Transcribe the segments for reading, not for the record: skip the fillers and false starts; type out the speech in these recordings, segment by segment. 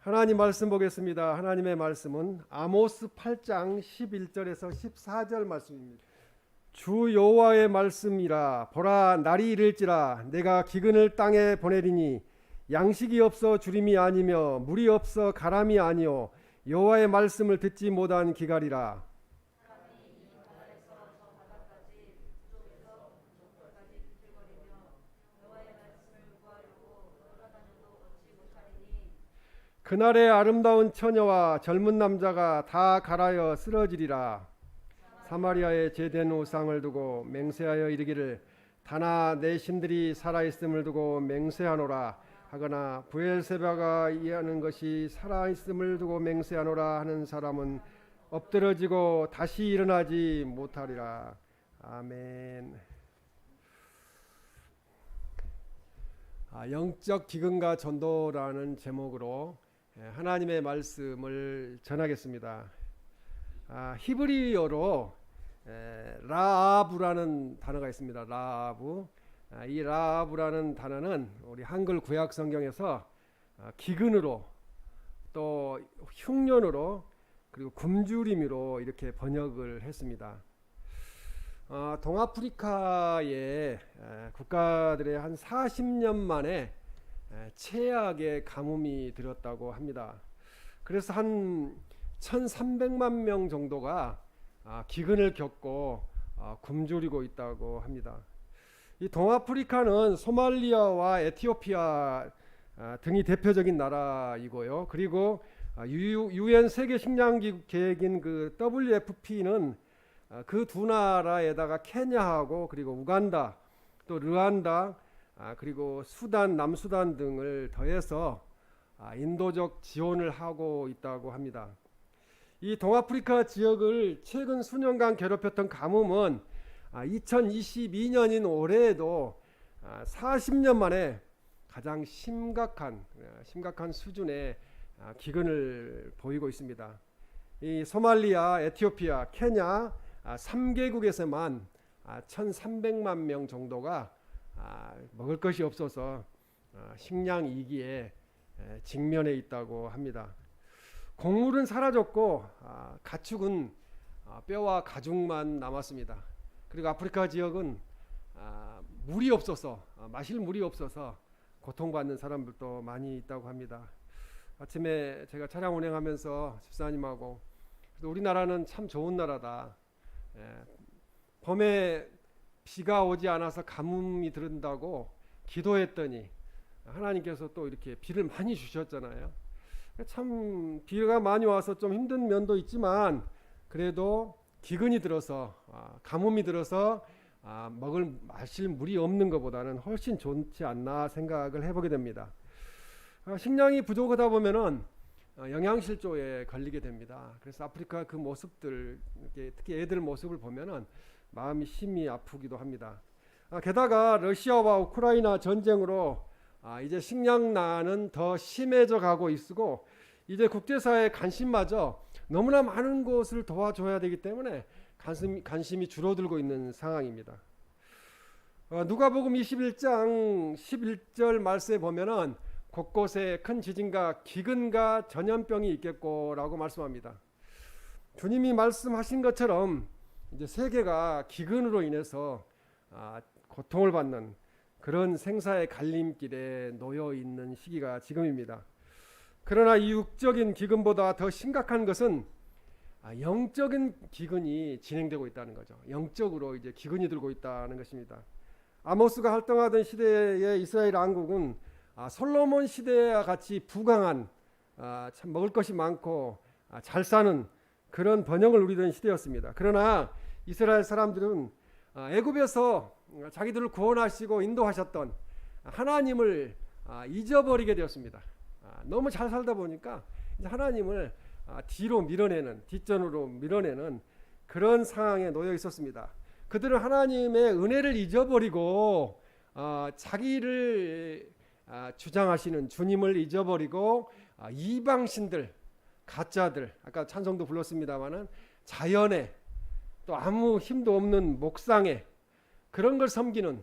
하나님 말씀 보겠습니다. 하나님의 말씀은 아모스 8장 11절에서 14절 말씀입니다. 주 여호와의 말씀이라. 보라, 날이 이를지라 내가 기근을 땅에 보내리니 양식이 없어 주림이 아니며 물이 없어 가람이 아니요 여호와의 말씀을 듣지 못한 기갈이라. 그날의 아름다운 처녀와 젊은 남자가 다 갈아여 쓰러지리라. 사마리아에 제된 우상을 두고 맹세하여 이르기를 다나 내 신들이 살아있음을 두고 맹세하노라 하거나 브엘세바가 이하는 것이 살아있음을 두고 맹세하노라 하는 사람은 엎드러지고 다시 일어나지 못하리라. 아멘. 영적 기근과 전도라는 제목으로 하나님의 말씀을 전하겠습니다. 히브리어로 라아브라는 단어가 있습니다. 라아브. 이 라아브라는 단어는 우리 한글 구약 성경에서 기근으로 또 흉년으로 그리고 굶주림으로 이렇게 번역을 했습니다. 동아프리카의 국가들의 한 40년 만에 최악의 가뭄이 들었다고 합니다. 그래서 한 1300만 명 정도가 기근을 겪고 굶주리고 있다고 합니다. 이 동아프리카는 소말리아와 에티오피아 등이 대표적인 나라이고요. 그리고 UN 세계 식량기구 계획인 그 WFP는 그 두 나라에다가 케냐하고 그리고 우간다 또 르완다 그리고 수단, 남수단 등을 더해서 인도적 지원을 하고 있다고 합니다. 이 동아프리카 지역을 최근 수년간 괴롭혔던 가뭄은 2022년인 올해에도 40년 만에 가장 심각한 수준의 기근을 보이고 있습니다. 이 소말리아, 에티오피아, 케냐 3개국에서만 1,300만 명 정도가 먹을 것이 없어서 식량 위기에 직면해 있다고 합니다. 곡물은 사라졌고 가축은 뼈와 가죽만 남았습니다. 그리고 아프리카 지역은 물이 없어서 마실 물이 없어서 고통받는 사람들도 많이 있다고 합니다. 아침에 제가 차량 운행하면서 집사님하고 우리나라는 참 좋은 나라다. 봄에 비가 오지 않아서 가뭄이 들은다고 기도했더니 하나님께서 또 이렇게 비를 많이 주셨잖아요. 참 비가 많이 와서 좀 힘든 면도 있지만 그래도 기근이 들어서 가뭄이 들어서 마실 물이 없는 것보다는 훨씬 좋지 않나 생각을 해보게 됩니다. 식량이 부족하다 보면은 영양실조에 걸리게 됩니다. 그래서 아프리카 그 모습들, 특히 애들 모습을 보면은 마음이 심히 아프기도 합니다. 게다가 러시아와 우크라이나 전쟁으로 이제 식량난은 더 심해져 가고 있고 이제 국제사회의 관심마저 너무나 많은 것을 도와줘야 되기 때문에 관심이 줄어들고 있는 상황입니다. 누가복음 21장 11절 말씀에 보면은 곳곳에 큰 지진과 기근과 전염병이 있겠고라고 말씀합니다. 주님이 말씀하신 것처럼 이제 세계가 기근으로 인해서 고통을 받는 그런 생사의 갈림길에 놓여 있는 시기가 지금입니다. 그러나 이 육적인 기근보다 더 심각한 것은 영적인 기근이 진행되고 있다는 거죠. 영적으로 이제 기근이 들고 있다는 것입니다. 아모스가 활동하던 시대의 이스라엘 왕국은 솔로몬 시대와 같이 부강한 참 먹을 것이 많고 잘 사는 그런 번영을 누리던 시대였습니다. 그러나 이스라엘 사람들은 애굽에서 자기들을 구원하시고 인도하셨던 하나님을 잊어버리게 되었습니다. 너무 잘 살다 보니까 이제 하나님을 뒤로 밀어내는, 뒷전으로 밀어내는 그런 상황에 놓여 있었습니다. 그들은 하나님의 은혜를 잊어버리고 자기를 주장하시는 주님을 잊어버리고 이방신들, 가짜들, 아까 찬송도 불렀습니다마는 자연에 또 아무 힘도 없는 목상에 그런 걸 섬기는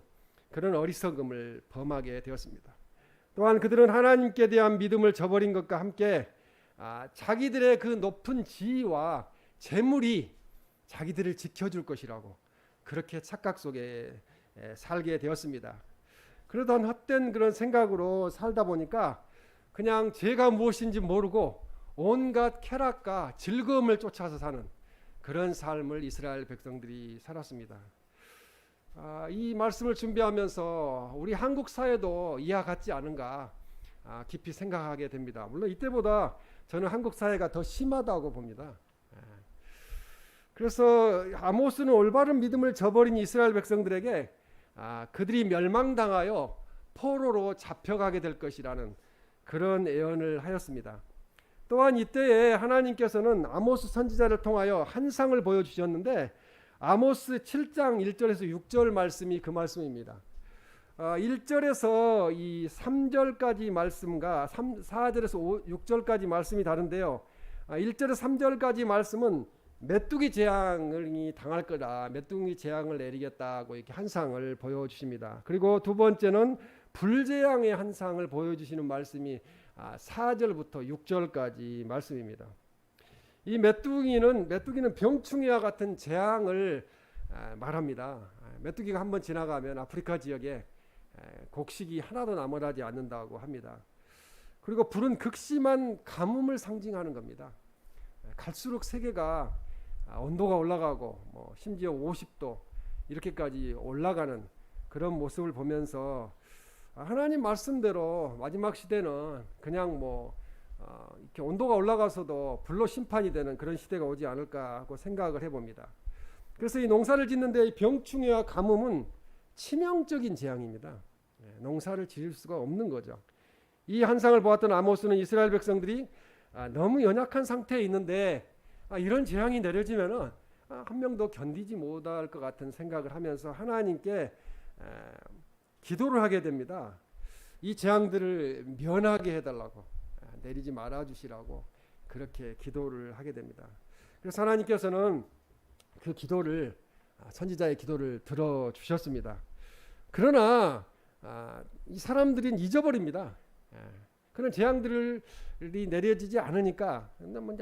그런 어리석음을 범하게 되었습니다. 또한 그들은 하나님께 대한 믿음을 저버린 것과 함께 자기들의 그 높은 지위와 재물이 자기들을 지켜줄 것이라고 그렇게 착각 속에 살게 되었습니다. 그러던 헛된 그런 생각으로 살다 보니까 그냥 죄가 무엇인지 모르고 온갖 쾌락과 즐거움을 쫓아서 사는 그런 삶을 이스라엘 백성들이 살았습니다. 이 말씀을 준비하면서 우리 한국 사회도 이와 같지 않은가 깊이 생각하게 됩니다. 물론 이때보다 저는 한국 사회가 더 심하다고 봅니다. 그래서 아모스는 올바른 믿음을 저버린 이스라엘 백성들에게 그들이 멸망당하여 포로로 잡혀가게 될 것이라는 그런 예언을 하였습니다. 또한 이때에 하나님께서는 아모스 선지자를 통하여 환상을 보여주셨는데 아모스 7장 1절에서 6절 말씀이 그 말씀입니다. 1절에서 이 3절까지 말씀과 4절에서 6절까지 말씀이 다른데요. 1절에서 3절까지 말씀은 메뚜기 재앙이 당할 거다. 메뚜기 재앙을 내리겠다고 이렇게 환상을 보여주십니다. 그리고 두 번째는 불재앙의 환상을 보여주시는 말씀이 4절부터 6절까지 말씀입니다. 이 메뚜기는 병충해와 같은 재앙을 말합니다. 메뚜기가 한번 지나가면 아프리카 지역에 곡식이 하나도 남아나지 않는다고 합니다. 그리고 불은 극심한 가뭄을 상징하는 겁니다. 갈수록 세계가 온도가 올라가고 심지어 50도 이렇게까지 올라가는 그런 모습을 보면서 하나님 말씀대로 마지막 시대는 그냥 이렇게 온도가 올라가서도 불로 심판이 되는 그런 시대가 오지 않을까 하고 생각을 해봅니다. 그래서 이 농사를 짓는데 이 병충해와 가뭄은 치명적인 재앙입니다. 농사를 지을 수가 없는 거죠. 이 환상을 보았던 아모스는 이스라엘 백성들이 너무 연약한 상태에 있는데 이런 재앙이 내려지면은 한 명도 견디지 못할 것 같은 생각을 하면서 하나님께 기도를 하게 됩니다. 이 재앙들을 면하게 해달라고, 내리지 말아 주시라고 그렇게 기도를 하게 됩니다. 그래서 하나님께서는 그 기도를, 선지자의 기도를 들어주셨습니다. 그러나 이 사람들은 잊어버립니다. 그런 재앙들이 내려지지 않으니까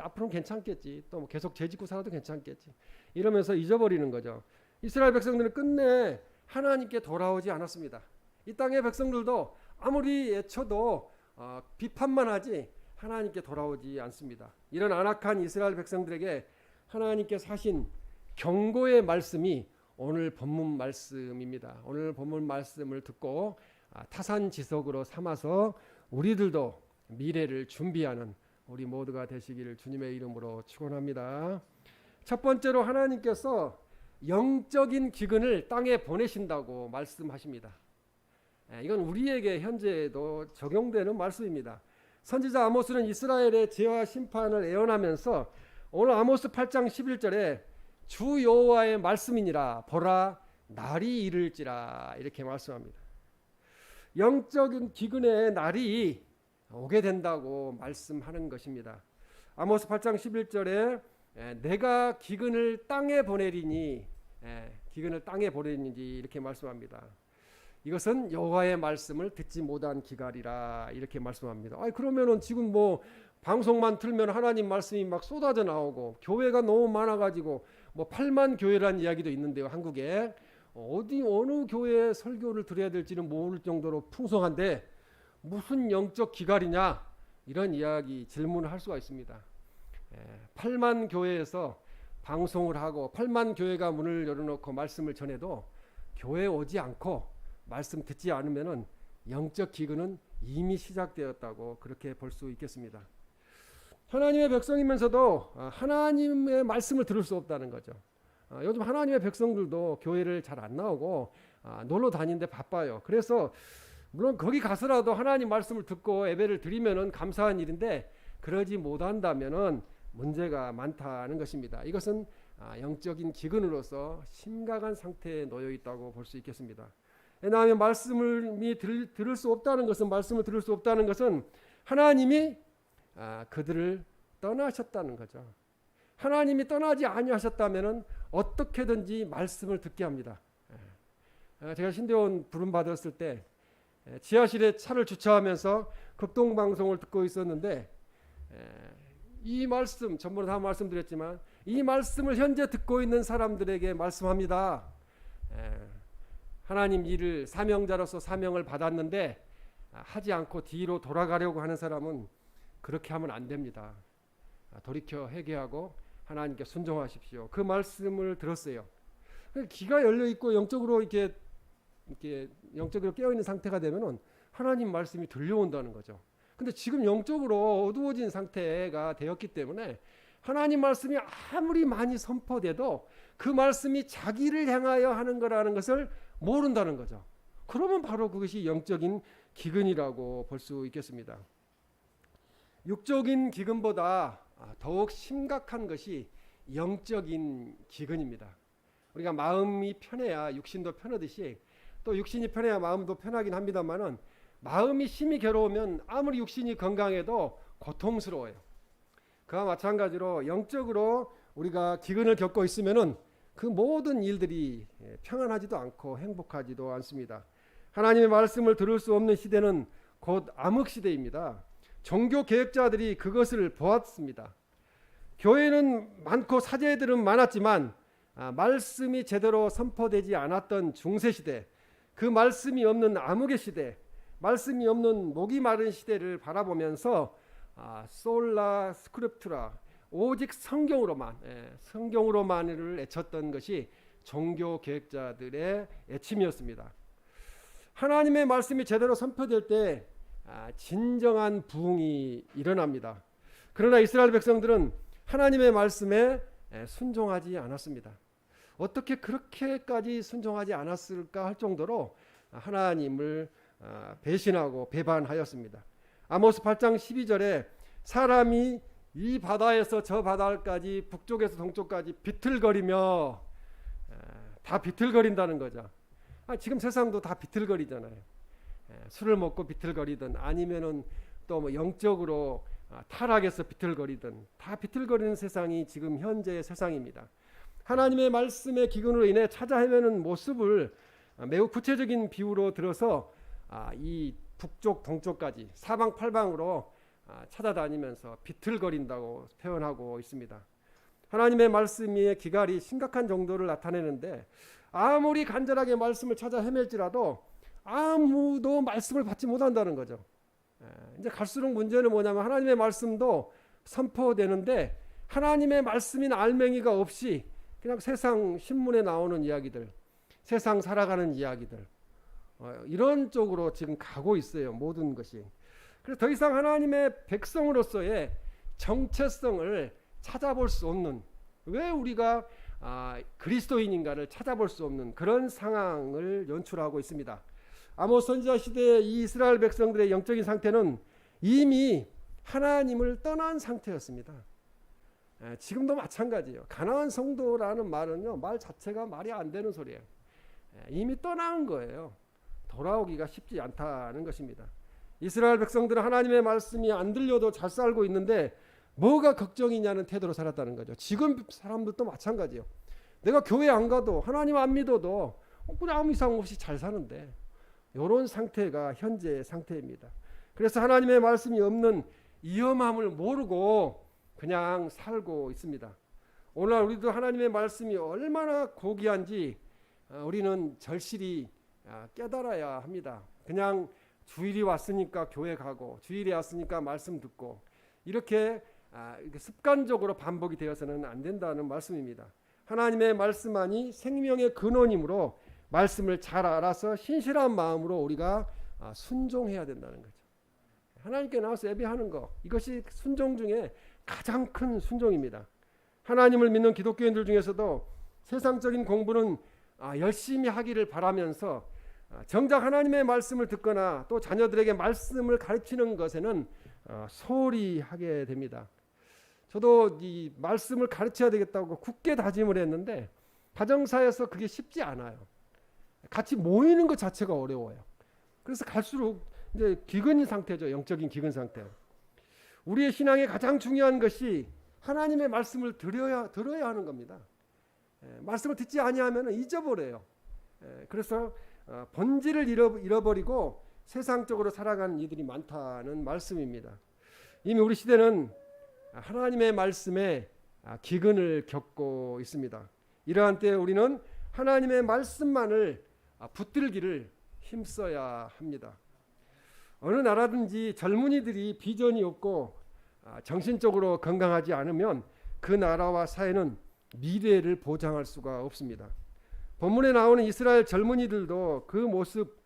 앞으로는 괜찮겠지, 또 계속 죄짓고 살아도 괜찮겠지 이러면서 잊어버리는 거죠. 이스라엘 백성들은 끝내 하나님께 돌아오지 않았습니다. 이 땅의 백성들도 아무리 애쳐도 비판만 하지 하나님께 돌아오지 않습니다. 이런 안악한 이스라엘 백성들에게 하나님께서 하신 경고의 말씀이 오늘 본문 말씀입니다. 오늘 본문 말씀을 듣고 타산지석으로 삼아서 우리들도 미래를 준비하는 우리 모두가 되시기를 주님의 이름으로 축원합니다. 첫 번째로 하나님께서 영적인 기근을 땅에 보내신다고 말씀하십니다. 이건 우리에게 현재도 적용되는 말씀입니다. 선지자 아모스는 이스라엘의 죄와 심판을 예언하면서 오늘 아모스 8장 11절에 주 여호와의 말씀이니라 보라 날이 이를지라 이렇게 말씀합니다. 영적인 기근의 날이 오게 된다고 말씀하는 것입니다. 아모스 8장 11절에 내가 기근을 땅에 보내리니 이렇게 말씀합니다. 이것은 여호와의 말씀을 듣지 못한 기갈이라 이렇게 말씀합니다. 그러면은 지금 방송만 틀면 하나님 말씀이 막 쏟아져 나오고 교회가 너무 많아가지고 8만 교회라는 이야기도 있는데요. 한국에 어느 교회에 설교를 드려야 될지는 모를 정도로 풍성한데 무슨 영적 기갈이냐 이런 이야기 질문을 할 수가 있습니다. 8만 교회에서 방송을 하고 8만 교회가 문을 열어놓고 말씀을 전해도 교회에 오지 않고 말씀 듣지 않으면은 영적 기근은 이미 시작되었다고 그렇게 볼 수 있겠습니다. 하나님의 백성이면서도 하나님의 말씀을 들을 수 없다는 거죠. 요즘 하나님의 백성들도 교회를 잘 안 나오고 놀러 다니는데 바빠요. 그래서 물론 거기 가서라도 하나님 말씀을 듣고 예배를 드리면은 감사한 일인데 그러지 못한다면은 문제가 많다는 것입니다. 이것은 영적인 기근으로서 심각한 상태에 놓여 있다고 볼 수 있겠습니다. 왜냐하면 말씀을 들을 수 없다는 것은 말씀을 들을 수 없다는 것은 하나님이 그들을 떠나셨다는 거죠. 하나님이 떠나지 아니하셨다면은 어떻게든지 말씀을 듣게 합니다. 제가 신대원 부름 받았을 때 지하실에 차를 주차하면서 극동 방송을 듣고 있었는데 이 말씀 전번에 다 말씀드렸지만 이 말씀을 현재 듣고 있는 사람들에게 말씀합니다. 하나님 일을 사명자로서 사명을 받았는데 하지 않고 뒤로 돌아가려고 하는 사람은 그렇게 하면 안 됩니다. 돌이켜 회개하고 하나님께 순종하십시오. 그 말씀을 들었어요. 귀가 열려 있고 영적으로 이렇게 영적으로 깨어 있는 상태가 되면은 하나님 말씀이 들려온다는 거죠. 근데 지금 영적으로 어두워진 상태가 되었기 때문에 하나님 말씀이 아무리 많이 선포돼도 그 말씀이 자기를 향하여 하는 거라는 것을 모른다는 거죠. 그러면 바로 그것이 영적인 기근이라고 볼 수 있겠습니다. 육적인 기근보다 더욱 심각한 것이 영적인 기근입니다. 우리가 마음이 편해야 육신도 편하듯이 또 육신이 편해야 마음도 편하긴 합니다만은 마음이 심히 괴로우면 아무리 육신이 건강해도 고통스러워요. 그와 마찬가지로 영적으로 우리가 기근을 겪고 있으면은 그 모든 일들이 평안하지도 않고 행복하지도 않습니다. 하나님의 말씀을 들을 수 없는 시대는 곧 암흑 시대입니다. 종교 개혁자들이 그것을 보았습니다. 교회는 많고 사제들은 많았지만 말씀이 제대로 선포되지 않았던 중세시대, 그 말씀이 없는 암흑의 시대, 말씀이 없는 목이 마른 시대를 바라보면서 솔라 스크립투라 오직 성경으로만을 애쳤던 것이 종교 개혁자들의 애침이었습니다. 하나님의 말씀이 제대로 선포될 때 진정한 부흥이 일어납니다. 그러나 이스라엘 백성들은 하나님의 말씀에 순종하지 않았습니다. 어떻게 그렇게까지 순종하지 않았을까 할 정도로 하나님을 배신하고 배반하였습니다. 아모스 8장 12절에 사람이 이 바다에서 저 바다까지 북쪽에서 동쪽까지 비틀거리며 다 비틀거린다는 거죠. 지금 세상도 다 비틀거리잖아요. 술을 먹고 비틀거리든 아니면은 또 뭐 영적으로 타락해서 비틀거리든 다 비틀거리는 세상이 지금 현재의 세상입니다. 하나님의 말씀의 기근으로 인해 찾아 헤매는 모습을 매우 구체적인 비유로 들어서 이 북쪽 동쪽까지 사방팔방으로 찾아다니면서 비틀거린다고 표현하고 있습니다. 하나님의 말씀의 기갈이 심각한 정도를 나타내는데 아무리 간절하게 말씀을 찾아 헤맬지라도 아무도 말씀을 받지 못한다는 거죠. 이제 갈수록 문제는 뭐냐면 하나님의 말씀도 선포되는데 하나님의 말씀인 알맹이가 없이 그냥 세상 신문에 나오는 이야기들, 세상 살아가는 이야기들, 이런 쪽으로 지금 가고 있어요. 모든 것이. 그래서 더 이상 하나님의 백성으로서의 정체성을 찾아볼 수 없는, 왜 우리가 그리스도인인가를 찾아볼 수 없는 그런 상황을 연출하고 있습니다. 아모스 선지자 시대의 이 이스라엘 백성들의 영적인 상태는 이미 하나님을 떠난 상태였습니다. 지금도 마찬가지예요. 가나안 성도라는 말은요, 말 자체가 말이 안 되는 소리예요. 이미 떠난 거예요. 돌아오기가 쉽지 않다는 것입니다. 이스라엘 백성들은 하나님의 말씀이 안 들려도 잘 살고 있는데 뭐가 걱정이냐는 태도로 살았다는 거죠. 지금 사람들도 마찬가지예요. 내가 교회 안 가도 하나님 안 믿어도 그냥 아무 이상 없이 잘 사는데, 이런 상태가 현재의 상태입니다. 그래서 하나님의 말씀이 없는 위험함을 모르고 그냥 살고 있습니다. 오늘 우리도 하나님의 말씀이 얼마나 고귀한지 우리는 절실히 깨달아야 합니다. 그냥 주일이 왔으니까 교회 가고 주일이 왔으니까 말씀 듣고 이렇게 습관적으로 반복이 되어서는 안 된다는 말씀입니다. 하나님의 말씀만이 생명의 근원이므로 말씀을 잘 알아서 신실한 마음으로 우리가 순종해야 된다는 거죠. 하나님께 나와서 예배하는 것, 이것이 순종 중에 가장 큰 순종입니다. 하나님을 믿는 기독교인들 중에서도 세상적인 공부는 열심히 하기를 바라면서 정작 하나님의 말씀을 듣거나 또 자녀들에게 말씀을 가르치는 것에는 소홀히 하게 됩니다. 저도 이 말씀을 가르쳐야 되겠다고 굳게 다짐을 했는데 가정사에서 그게 쉽지 않아요. 같이 모이는 것 자체가 어려워요. 그래서 갈수록 이제 기근 상태죠. 영적인 기근 상태. 우리의 신앙의 가장 중요한 것이 하나님의 말씀을 들어야 하는 겁니다. 말씀을 듣지 아니하면 잊어버려요. 그래서 본질을 잃어버리고 세상적으로 살아가는 이들이 많다는 말씀입니다. 이미 우리 시대는 하나님의 말씀에 기근을 겪고 있습니다. 이러한 때에 우리는 하나님의 말씀만을 붙들기를 힘써야 합니다. 어느 나라든지 젊은이들이 비전이 없고 정신적으로 건강하지 않으면 그 나라와 사회는 미래를 보장할 수가 없습니다. 본문에 나오는 이스라엘 젊은이들도 그 모습,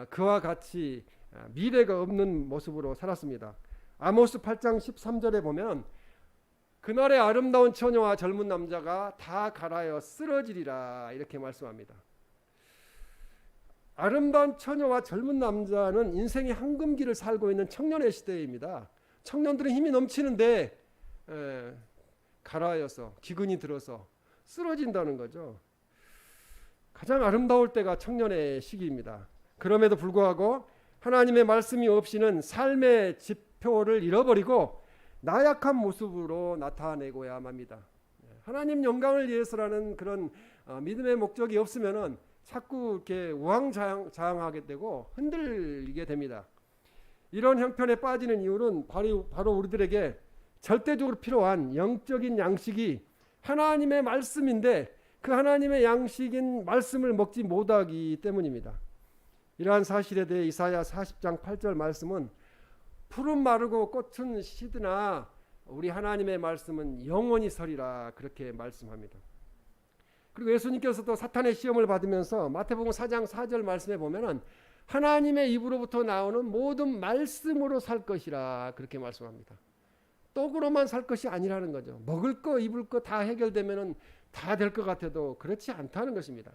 그와 같이 미래가 없는 모습으로 살았습니다. 아모스 8장 13절에 보면 그날의 아름다운 처녀와 젊은 남자가 다 갈아여 쓰러지리라 이렇게 말씀합니다. 아름다운 처녀와 젊은 남자는 인생의 황금기를 살고 있는 청년의 시대입니다. 청년들은 힘이 넘치는데 갈아여서 기근이 들어서 쓰러진다는 거죠. 가장 아름다울 때가 청년의 시기입니다. 그럼에도 불구하고 하나님의 말씀이 없이는 삶의 지표를 잃어버리고 나약한 모습으로 나타내고야 합니다. 하나님 영광을 위해서라는 그런 믿음의 목적이 없으면은 자꾸 이렇게 우왕좌왕하게 되고 흔들리게 됩니다. 이런 형편에 빠지는 이유는 바로 우리들에게 절대적으로 필요한 영적인 양식이 하나님의 말씀인데 그 하나님의 양식인 말씀을 먹지 못하기 때문입니다. 이러한 사실에 대해 이사야 40장 8절 말씀은 푸른 마르고 꽃은 시드나 우리 하나님의 말씀은 영원히 서리라 그렇게 말씀합니다. 그리고 예수님께서도 사탄의 시험을 받으면서 마태복음 4장 4절 말씀에 보면은 하나님의 입으로부터 나오는 모든 말씀으로 살 것이라 그렇게 말씀합니다. 떡으로만 살 것이 아니라는 거죠. 먹을 거 입을 거 다 해결되면은 다 될 것 같아도 그렇지 않다는 것입니다.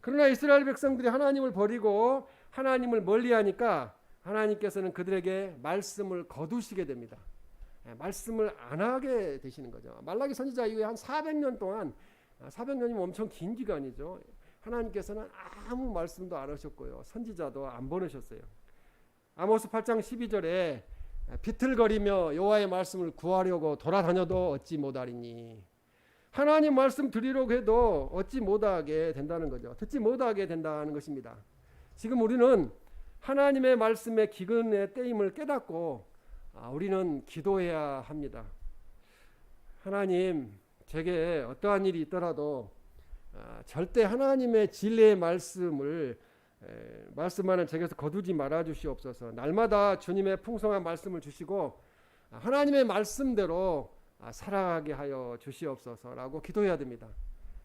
그러나 이스라엘 백성들이 하나님을 버리고 하나님을 멀리하니까 하나님께서는 그들에게 말씀을 거두시게 됩니다. 말씀을 안 하게 되시는 거죠. 말라기 선지자 이후에 한 400년 동안 400년이면 엄청 긴 기간이죠. 하나님께서는 아무 말씀도 안 하셨고요. 선지자도 안 보내셨어요. 아모스 8장 12절에 비틀거리며 여호와의 말씀을 구하려고 돌아다녀도 얻지 못하리니 하나님 말씀 드리려고 해도 얻지 못하게 된다는 거죠. 듣지 못하게 된다는 것입니다. 지금 우리는 하나님의 말씀의 기근의 때임을 깨닫고 우리는 기도해야 합니다. 하나님, 제게 어떠한 일이 있더라도 절대 하나님의 진리의 말씀하는 제게서 거두지 말아 주시옵소서. 날마다 주님의 풍성한 말씀을 주시고 하나님의 말씀대로 살아가게 하여 주시옵소서라고 기도해야 됩니다.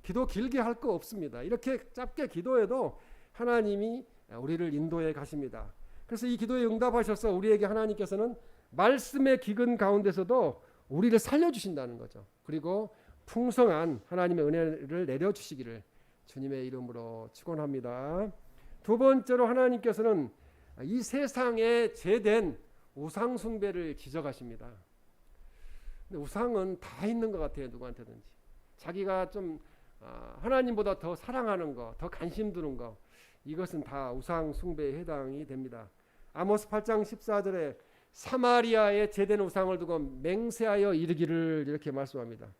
기도 길게 할 거 없습니다. 이렇게 짧게 기도해도 하나님이 우리를 인도해 가십니다. 그래서 이 기도에 응답하셔서 우리에게 하나님께서는 말씀의 기근 가운데서도 우리를 살려주신다는 거죠. 그리고 풍성한 하나님의 은혜를 내려주시기를 주님의 이름으로 축원합니다. 두 번째로 하나님께서는 이 세상에 제된 우상 숭배를 지적하십니다. 근데 우상은 다 있는 것 같아요. 누구한테든지 자기가 좀 하나님보다 더 사랑하는 거, 더 관심 두는 거, 이것은 다 우상 숭배에 해당이 됩니다. 아모스 8장 14절에 사마리아에 제된 우상을 두고 맹세하여 이르기를 이렇게 말씀합니다.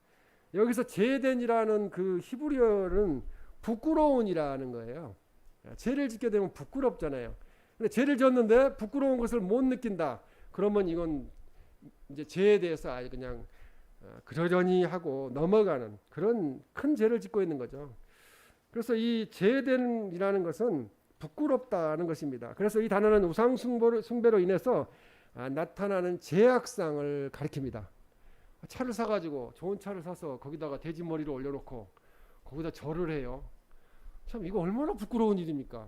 여기서 제된이라는 그 히브리어는 부끄러운이라는 거예요. 죄를 짓게 되면 부끄럽잖아요. 근데 죄를 졌는데 부끄러운 것을 못 느낀다. 그러면 이건 이제 죄에 대해서 아예 그냥 그러려니 하고 넘어가는 그런 큰 죄를 짓고 있는 거죠. 그래서 이 제된이라는 것은 부끄럽다는 것입니다. 그래서 이 단어는 우상 숭배로 인해서 나타나는 죄악상을 가리킵니다. 차를 사가지고 좋은 차를 사서 거기다가 돼지 머리를 올려놓고 거기다 절을 해요. 참 이거 얼마나 부끄러운 일입니까?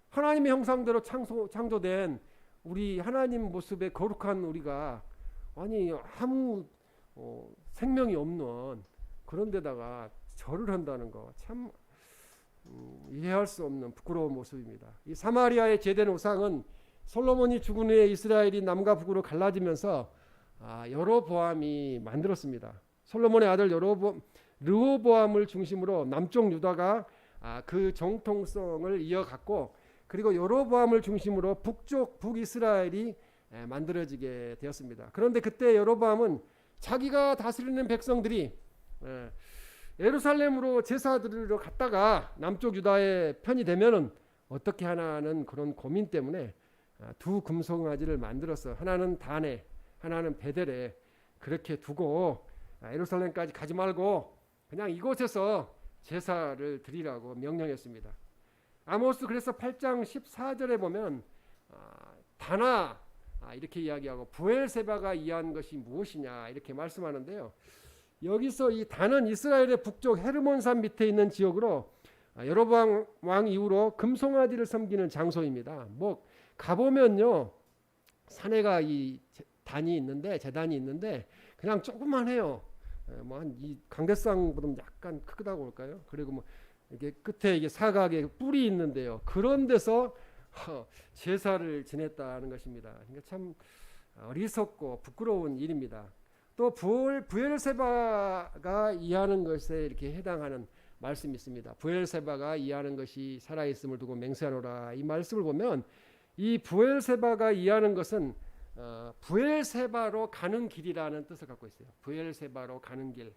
하나님의 형상대로 창조된 우리 하나님 모습의 거룩한 우리가 아니 아무 생명이 없는 그런 데다가 절을 한다는 거 참 이해할 수 없는 부끄러운 모습입니다. 이 사마리아의 제된 우상은 솔로몬이 죽은 후에 이스라엘이 남과 북으로 갈라지면서 여로보암이 만들었습니다. 솔로몬의 아들 르호보암을 중심으로 남쪽 유다가 그 정통성을 이어갔고 그리고 여로보암을 중심으로 북이스라엘이 만들어지게 되었습니다. 그런데 그때 여로보암은 자기가 다스리는 백성들이 예루살렘으로 제사 드리러 갔다가 남쪽 유다의 편이 되면은 어떻게 하나는 그런 고민 때문에 두 금송아지를 만들어서 하나는 단에 하나는 베델에 그렇게 두고 예루살렘까지 가지 말고 그냥 이곳에서 제사를 드리라고 명령했습니다. 아모스 그래서 8장 14절에 보면 다나 이렇게 이야기하고 부엘세바가 이해한 것이 무엇이냐 이렇게 말씀하는데요. 여기서 이 단은 이스라엘의 북쪽 헤르몬산 밑에 있는 지역으로 여로보암 왕 이후로 금송아지를 섬기는 장소입니다. 뭐 가보면요 산에가 이 단이 있는데 제단이 있는데 그냥 조그만해요. 뭐 한 이 강대상보다 약간 크다고 볼까요? 그리고 뭐 이게 끝에 이게 사각에 뿔이 있는데요. 그런 데서 제사를 지냈다는 것입니다. 그러니까 참 어리석고 부끄러운 일입니다. 또 부엘세바가 이해하는 것에 이렇게 해당하는 말씀이 있습니다. 부엘세바가 이해하는 것이 살아있음을 두고 맹세하노라. 이 말씀을 보면 이 부엘세바가 이해하는 것은 부엘세바로 가는 길이라는 뜻을 갖고 있어요. 부엘세바로 가는 길.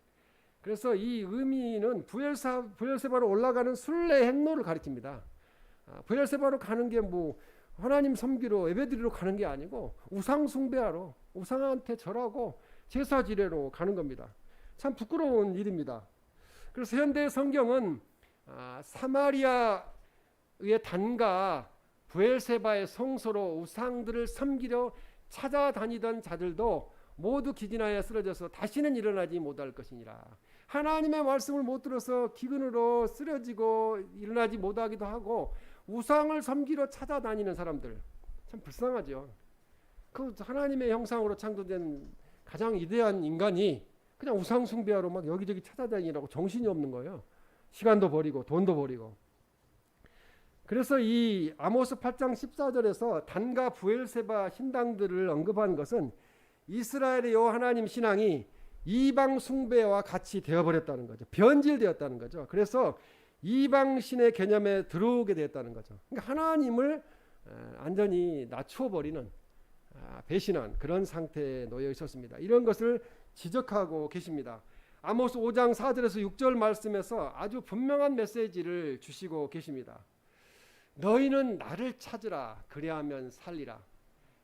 그래서 이 의미는 부엘세바로 올라가는 순례 행로를 가리킵니다. 부엘세바로 가는 게 뭐 하나님 섬기러 예배드리러 가는 게 아니고 우상 숭배하러 우상한테 절하고 제사 지내러 가는 겁니다. 참 부끄러운 일입니다. 그래서 현대 성경은 사마리아의 단과 부엘세바의 성소로 우상들을 섬기려 찾아다니던 자들도 모두 기진하여 쓰러져서 다시는 일어나지 못할 것이니라. 하나님의 말씀을 못 들어서 기근으로 쓰러지고 일어나지 못하기도 하고 우상을 섬기러 찾아다니는 사람들 참 불쌍하죠. 그 하나님의 형상으로 창조된 가장 위대한 인간이 그냥 우상 숭배하러 막 여기저기 찾아다니라고 정신이 없는 거예요. 시간도 버리고 돈도 버리고. 그래서 이 아모스 8장 14절에서 단과 부엘세바 신당들을 언급한 것은 이스라엘의 여호와 하나님 신앙이 이방 숭배와 같이 되어버렸다는 거죠. 변질되었다는 거죠. 그래서 이방 신의 개념에 들어오게 되었다는 거죠. 그러니까 하나님을 완전히 낮추어버리는 배신한 그런 상태에 놓여 있었습니다. 이런 것을 지적하고 계십니다. 아모스 5장 4절에서 6절 말씀에서 아주 분명한 메시지를 주시고 계십니다. 너희는 나를 찾으라 그리하면 살리라.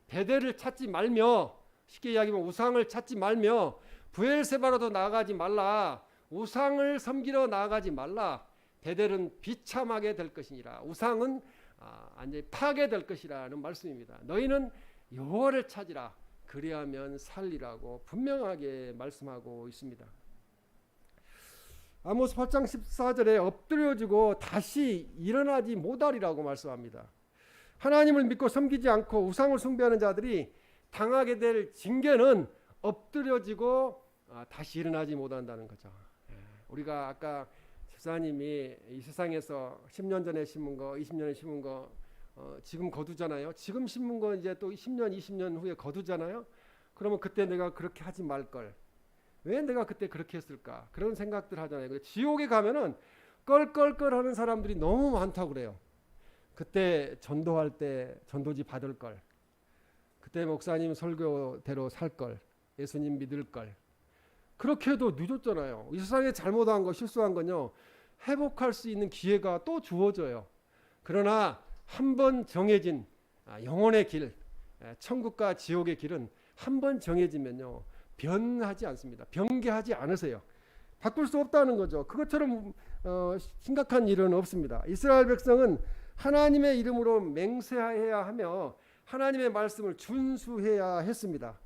베델을 찾지 말며 쉽게 이야기하면 우상을 찾지 말며 부엘세바로도 나아가지 말라. 우상을 섬기러 나아가지 말라. 베델은 비참하게 될 것이니라. 우상은 완전히 파괴될 것이라는 말씀입니다. 너희는 여호와를 찾으라 그리하면 살리라고 분명하게 말씀하고 있습니다. 아모스 8장 14절에 엎드려지고 다시 일어나지 못하리라고 말씀합니다. 하나님을 믿고 섬기지 않고 우상을 숭배하는 자들이 당하게 될 징계는 엎드려지고 다시 일어나지 못한다는 거죠. 우리가 아까 집사님이 이 세상에서 10년 전에 심은 거 20년에 심은 거 지금 거두잖아요. 지금 심은 거 이제 또 10년 20년 후에 거두잖아요. 그러면 그때 내가 그렇게 하지 말걸. 왜 내가 그때 그렇게 했을까? 그런 생각들 하잖아요. 근데 지옥에 가면은 껄껄껄 하는 사람들이 너무 많다고 그래요. 그때 전도할 때 전도지 받을 걸. 그때 목사님 설교대로 살 걸. 예수님 믿을 걸. 그렇게 해도 늦었잖아요. 이 세상에 잘못한 거 실수한 건요. 회복할 수 있는 기회가 또 주어져요. 그러나 한 번 정해진 영혼의 길, 천국과 지옥의 길은 한 번 정해지면요. 변하지 않습니다. 변개하지 않으세요. 바꿀 수 없다는 거죠. 그것처럼 심각한 일은 없습니다. 이스라엘 백성은 하나님의 이름으로 맹세해야 하며 하나님의 말씀을 준수해야 했습니다.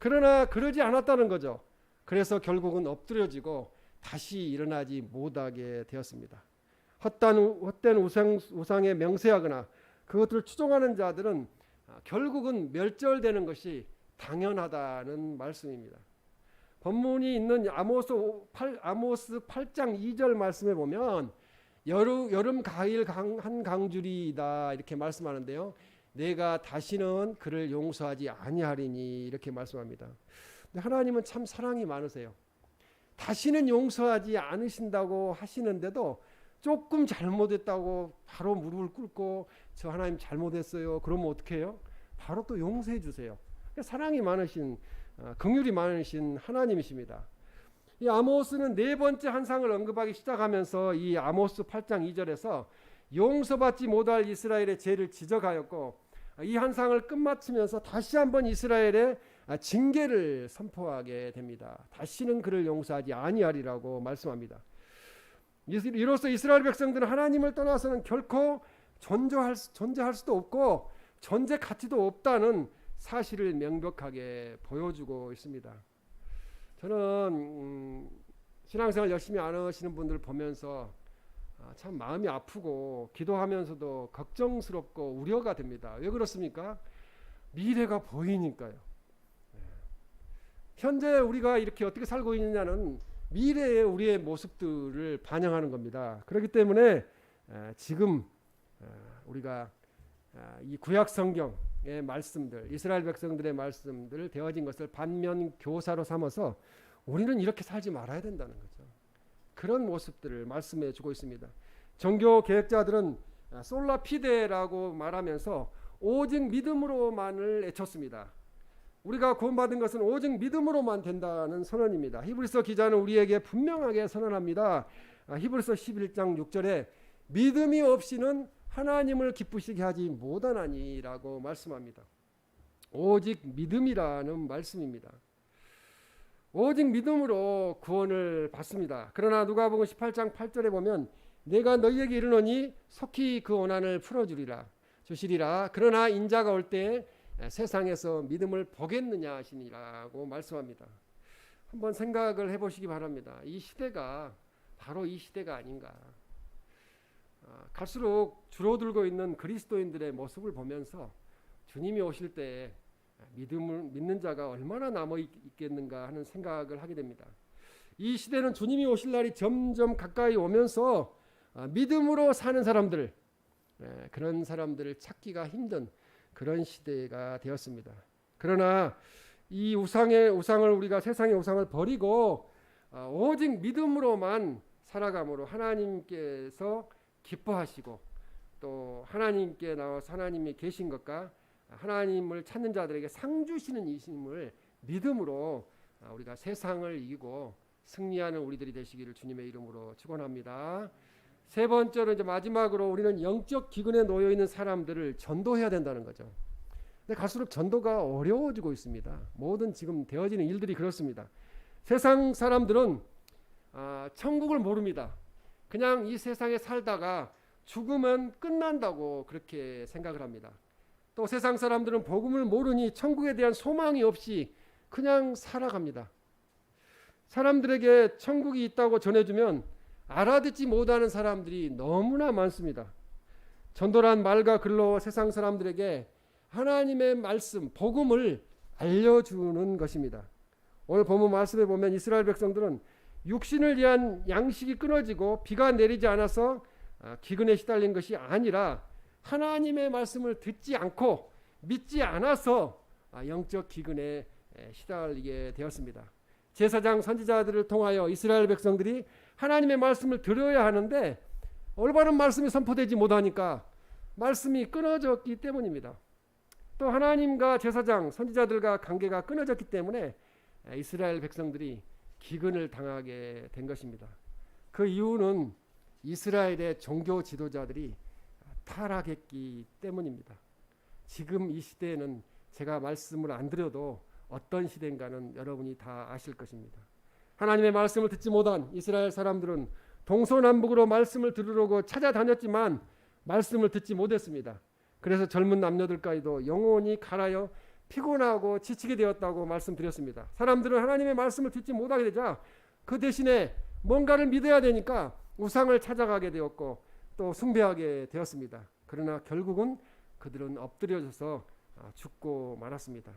그러나 그러지 않았다는 거죠. 그래서 결국은 엎드려지고 다시 일어나지 못하게 되었습니다. 헛된 우상에 맹세하거나 그것들을 추종하는 자들은 결국은 멸절되는 것이 당연하다는 말씀입니다. 본문이 있는 아모스 8장 2절 말씀에 보면 여름 가일 한 강줄이다 이렇게 말씀하는데요. 내가 다시는 그를 용서하지 아니하리니 이렇게 말씀합니다. 근데 하나님은 참 사랑이 많으세요. 다시는 용서하지 않으신다고 하시는데도 조금 잘못했다고 바로 무릎을 꿇고 저 하나님 잘못했어요. 그러면 어떻게 해요? 바로 또 용서해 주세요. 사랑이 많으신 긍휼이 많으신 하나님이십니다. 이 아모스는 네 번째 한상을 언급하기 시작하면서 이 아모스 8장 2절에서 용서받지 못할 이스라엘의 죄를 지적하였고 이 한상을 끝마치면서 다시 한번 이스라엘의 징계를 선포하게 됩니다. 다시는 그를 용서하지 아니하리라고 말씀합니다. 이로써 이스라엘 백성들은 하나님을 떠나서는 결코 존재할 수도 없고 존재 가치도 없다는 사실을 명백하게 보여주고 있습니다. 저는 신앙생활 열심히 안 하시는 분들 보면서 참 마음이 아프고 기도하면서도 걱정스럽고 우려가 됩니다. 왜 그렇습니까? 미래가 보이니까요. 현재 우리가 이렇게 어떻게 살고 있느냐는 미래의 우리의 모습들을 반영하는 겁니다. 그렇기 때문에 지금 우리가 이 구약 성경의 말씀들, 이스라엘 백성들의 말씀들 되어진 것을 반면 교사로 삼아서 우리는 이렇게 살지 말아야 된다는 거죠. 그런 모습들을 말씀해 주고 있습니다. 종교 개혁자들은 솔라 피데라고 말하면서 오직 믿음으로만을 애쳤습니다. 우리가 구원받은 것은 오직 믿음으로만 된다는 선언입니다. 히브리서 기자는 우리에게 분명하게 선언합니다. 히브리서 11장 6절에 믿음이 없이는 하나님을 기쁘시게 하지 못하나니라고 말씀합니다. 오직 믿음이라는 말씀입니다. 오직 믿음으로 구원을 받습니다. 그러나 누가복음 18장 8절에 보면 내가 너희에게 이르노니 속히 그 고난을 주시리라. 그러나 인자가 올 때 세상에서 믿음을 보겠느냐 하시니라고 말씀합니다. 한번 생각을 해보시기 바랍니다. 이 시대가 바로 이 시대가 아닌가. 갈수록 줄어들고 있는 그리스도인들의 모습을 보면서 주님이 오실 때 믿음을 믿는 자가 얼마나 남아 있겠는가 하는 생각을 하게 됩니다. 이 시대는 주님이 오실 날이 점점 가까이 오면서 믿음으로 사는 사람들, 그런 사람들을 찾기가 힘든 그런 시대가 되었습니다. 그러나 이 우상을 우리가 세상의 우상을 버리고 오직 믿음으로만 살아감으로 하나님께서 기뻐하시고 또 하나님께 나와서 하나님이 계신 것과 하나님을 찾는 자들에게 상 주시는 이심을 믿음으로 우리가 세상을 이기고 승리하는 우리들이 되시기를 주님의 이름으로 축원합니다. 세 번째로 이제 마지막으로 우리는 영적 기근에 놓여 있는 사람들을 전도해야 된다는 거죠. 근데 갈수록 전도가 어려워지고 있습니다. 모든 지금 되어지는 일들이 그렇습니다. 세상 사람들은 천국을 모릅니다. 그냥 이 세상에 살다가 죽으면 끝난다고 그렇게 생각을 합니다. 또 세상 사람들은 복음을 모르니 천국에 대한 소망이 없이 그냥 살아갑니다. 사람들에게 천국이 있다고 전해주면 알아듣지 못하는 사람들이 너무나 많습니다. 전도란 말과 글로 세상 사람들에게 하나님의 말씀, 복음을 알려주는 것입니다. 오늘 본문 말씀에 보면 이스라엘 백성들은 육신을 위한 양식이 끊어지고 비가 내리지 않아서 기근에 시달린 것이 아니라 하나님의 말씀을 듣지 않고 믿지 않아서 영적 기근에 시달리게 되었습니다. 제사장 선지자들을 통하여 이스라엘 백성들이 하나님의 말씀을 들어야 하는데 올바른 말씀이 선포되지 못하니까 말씀이 끊어졌기 때문입니다. 또 하나님과 제사장 선지자들과 관계가 끊어졌기 때문에 이스라엘 백성들이 기근을 당하게 된 것입니다. 그 이유는 이스라엘의 종교 지도자들이 타락했기 때문입니다. 지금 이 시대에는 제가 말씀을 안 드려도 어떤 시대인가는 여러분이 다 아실 것입니다. 하나님의 말씀을 듣지 못한 이스라엘 사람들은 동서남북으로 말씀을 들으려고 찾아다녔지만 말씀을 듣지 못했습니다. 그래서 젊은 남녀들까지도 영혼이 갈아여 피곤하고 지치게 되었다고 말씀드렸습니다. 사람들은 하나님의 말씀을 듣지 못하게 되자 그 대신에 뭔가를 믿어야 되니까 우상을 찾아가게 되었고 또 숭배하게 되었습니다. 그러나 결국은 그들은 엎드려져서 죽고 말았습니다.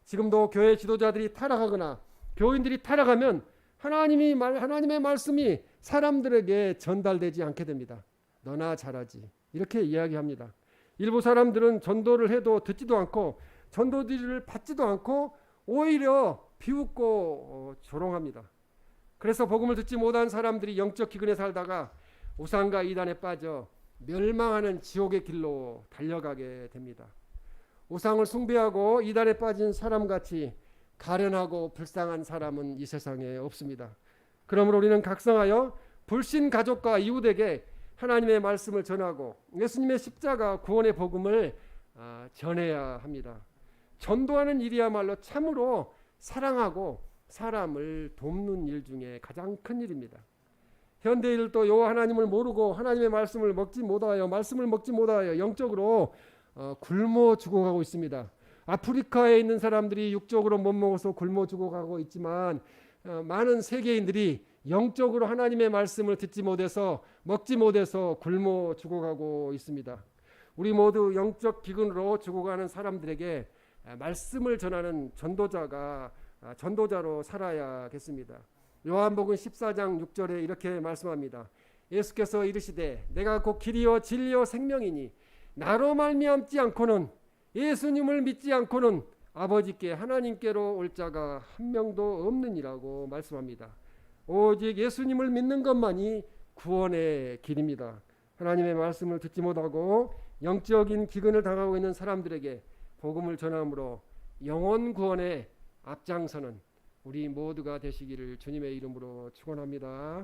지금도 교회 지도자들이 타락하거나 교인들이 타락하면 하나님의 말씀이 사람들에게 전달되지 않게 됩니다. 너나 잘하지 이렇게 이야기합니다. 일부 사람들은 전도를 해도 듣지도 않고 전도지를 받지도 않고 오히려 비웃고 조롱합니다. 그래서 복음을 듣지 못한 사람들이 영적 기근에 살다가 우상과 이단에 빠져 멸망하는 지옥의 길로 달려가게 됩니다. 우상을 숭배하고 이단에 빠진 사람같이 가련하고 불쌍한 사람은 이 세상에 없습니다. 그러므로 우리는 각성하여 불신 가족과 이웃에게 하나님의 말씀을 전하고 예수님의 십자가 구원의 복음을 전해야 합니다. 전도하는 일이야말로 참으로 사랑하고 사람을 돕는 일 중에 가장 큰 일입니다. 현대인들도 요 하나님을 모르고 하나님의 말씀을 먹지 못하여 영적으로 굶어 죽어가고 있습니다. 아프리카에 있는 사람들이 육적으로 못 먹어서 굶어 죽어가고 있지만 많은 세계인들이 영적으로 하나님의 말씀을 듣지 못해서 먹지 못해서 굶어 죽어가고 있습니다. 우리 모두 영적 기근으로 죽어가는 사람들에게 말씀을 전하는 전도자로 살아야겠습니다. 요한복음 14장 6절에 이렇게 말씀합니다. 예수께서 이르시되 내가 곧 길이요 진리요 생명이니 나로 말미암지 않고는 예수님을 믿지 않고는 아버지께 하나님께로 올 자가 한 명도 없느니라고 말씀합니다. 오직 예수님을 믿는 것만이 구원의 길입니다. 하나님의 말씀을 듣지 못하고 영적인 기근을 당하고 있는 사람들에게 복음을 전함으로 영혼 구원에 앞장서는 우리 모두가 되시기를 주님의 이름으로 축원합니다.